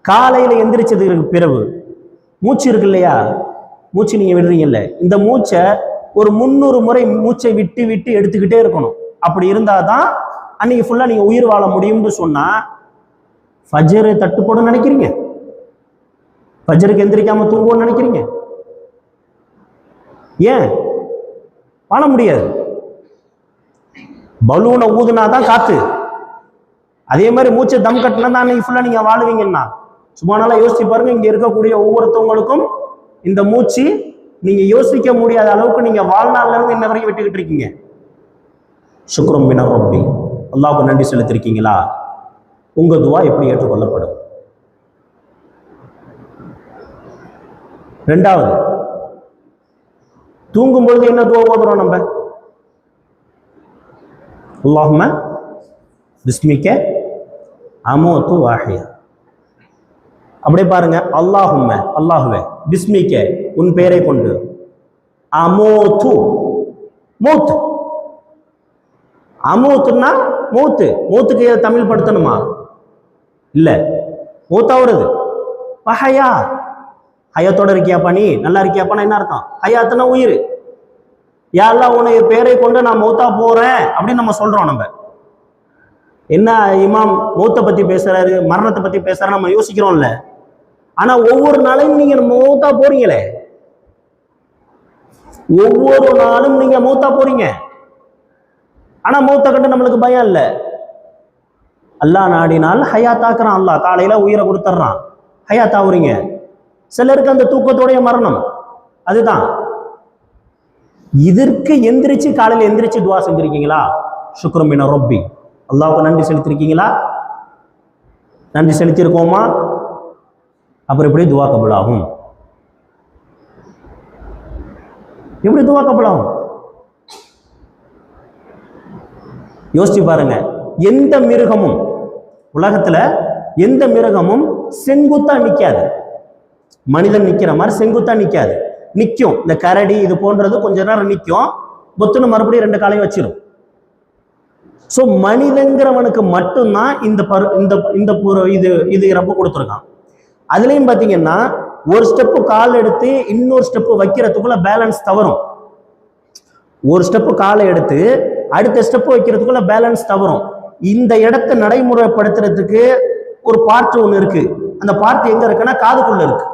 காலையில எந்திரிச்சதுக்கு பிறகு மூச்சு இருக்கு இல்லையா, மூச்சு நீங்க விடுறீங்கல்ல, இந்த மூச்சை ஒரு 300 முறை மூச்சை விட்டு விட்டு எடுத்துக்கிட்டே இருக்கணும். அப்படி இருந்தாதான் அன்னைக்கு ஃபுல்லா நீங்க உயிர் வாழ முடியும்னு சொன்னா, ஃபஜ்ர் தட்டுப்படும் நினைக்கிறீங்க? ஃபஜ்ருக்கு எந்திரிக்காம தூங்குவோம்னு நினைக்கிறீங்க? ஏன் வாழ முடியாது? பலூனை ஊதுனாதான் காத்து, அதே மாதிரி மூச்சை தம் கட்டினா தான் அன்னைக்கு ஃபுல்லா நீங்க வாழுவீங்கன்னா. சும்மானால யோசிச்சு பாருங்க, இங்க இருக்கக்கூடிய ஒவ்வொருத்தவங்களுக்கும் இந்த மூச்சு நீங்க யோசிக்க முடியாத அளவுக்கு நீங்க வாழ்நாள்ல இருந்து இன்ன வரைக்கும் விட்டுக்கிட்டு இருக்கீங்க. சுக்ரம் மினர் ரப்பி, அல்லாஹ்வுக்கு நன்றி செலுத்திருக்கீங்களா? உங்க துவா எப்படி ஏற்றுக்கொள்ளப்படும்? ரெண்டாவது, தூங்கும் பொழுது என்ன துவா ஓதுறோம் நம்ம? அல்லாஹும்ம பிஸ்மிக்க அமூது வஅஹ்யா. அப்படியே பாருங்க, அல்லாஹும்ம அல்லாஹுவே, பிஸ்மிக்க உன் பெயரை கொண்டு, அமூது மூத், அமூத்துன்னா மூத்து, மூத்துக்கு தமிழ் படுத்தணுமா? இல்ல, மூத்தா வருது. வஹயா, ஹயத்தோட இருக்கியாப்பா, நீ நல்லா இருக்கியாப்பான்னா என்ன அர்த்தம்? ஹயாத்துனா உயிர். யா அல்லாஹ் உன்னுடைய பேரை கொண்டு நான் மௌத்தா போறேன் அப்படின்னு நம்ம சொல்றோம். நம்ம என்ன இமாம் மௌத்தை பத்தி பேசுறாரு, மரணத்தை பத்தி பேசுறாரு, நம்ம யோசிக்கிறோம்ல. ஆனா ஒவ்வொரு நாளையும் நீங்க மௌத்தா போறீங்களே, ஒவ்வொரு நாளும் நீங்க மௌத்தா போறீங்க. ஆனா மௌத்த கண்டு நம்மளுக்கு பயம் இல்லை. அல்லாஹ் நாடினால் ஹயாத்தாக்குறான். அல்லாஹ் காலையில உயிரை கொடுத்துட்றான், ஹயாத்தாவுறீங்க. சிலருக்கு அந்த தூக்கத்தோடைய மரணம். அதுதான். இதற்கு எந்திரிச்சு காலையில் எந்திரிச்சு துவா செஞ்சிருக்கீங்களா? சுக்ரம் மினர் ரப்பி, அல்லாஹ்வுக்கு நன்றி செலுத்திருக்கீங்களா? நன்றி செலுத்தியிருக்கோமா? அப்புறம் எப்படி துவா கபூல் ஆகும்? எப்படி துவா கபூல் ஆகும்? யோசிச்சு பாருங்க. எந்த மிருகமும் உலகத்துல எந்த மிருகமும் செங்குத்தா நிக்காது. மனிதன் நிக்கிற மாதிரி செங்குத்தா நிக்காது. நிற்கும். இந்த கரடி இது போன்றது கொஞ்ச நேரம் நிற்கும், பொத்துன்னு மறுபடியும் 2 காலையும் வச்சிடும். ஸோ மனிதங்கிறவனுக்கு மட்டும்தான் இது ரொம்ப கொடுத்துருக்கான். அதுலேயும் பார்த்தீங்கன்னா ஒரு ஸ்டெப்பு கால் எடுத்து இன்னொரு ஸ்டெப்பு வைக்கிறதுக்குள்ள பேலன்ஸ் தவறும். ஒரு ஸ்டெப்பு காலை எடுத்து அடுத்த ஸ்டெப்பு வைக்கிறதுக்குள்ள பேலன்ஸ் தவறும். இந்த இடத்தை நடைமுறைப்படுத்துறதுக்கு ஒரு பார்ட் ஒன்று இருக்கு. அந்த பார்ட் எங்க இருக்குன்னா காதுக்குள்ள இருக்கு.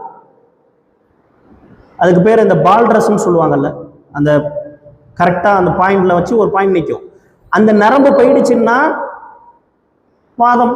அதுக்கு பேர் இந்த பால் ட்ரெஸ்ன்னு சொல்லுவாங்கல்ல, அந்த கரெக்டாக அந்த பாயிண்ட்ல வச்சு ஒரு பாயிண்ட் நிற்கும். அந்த நரம்பு போயிடுச்சுன்னா வாதம்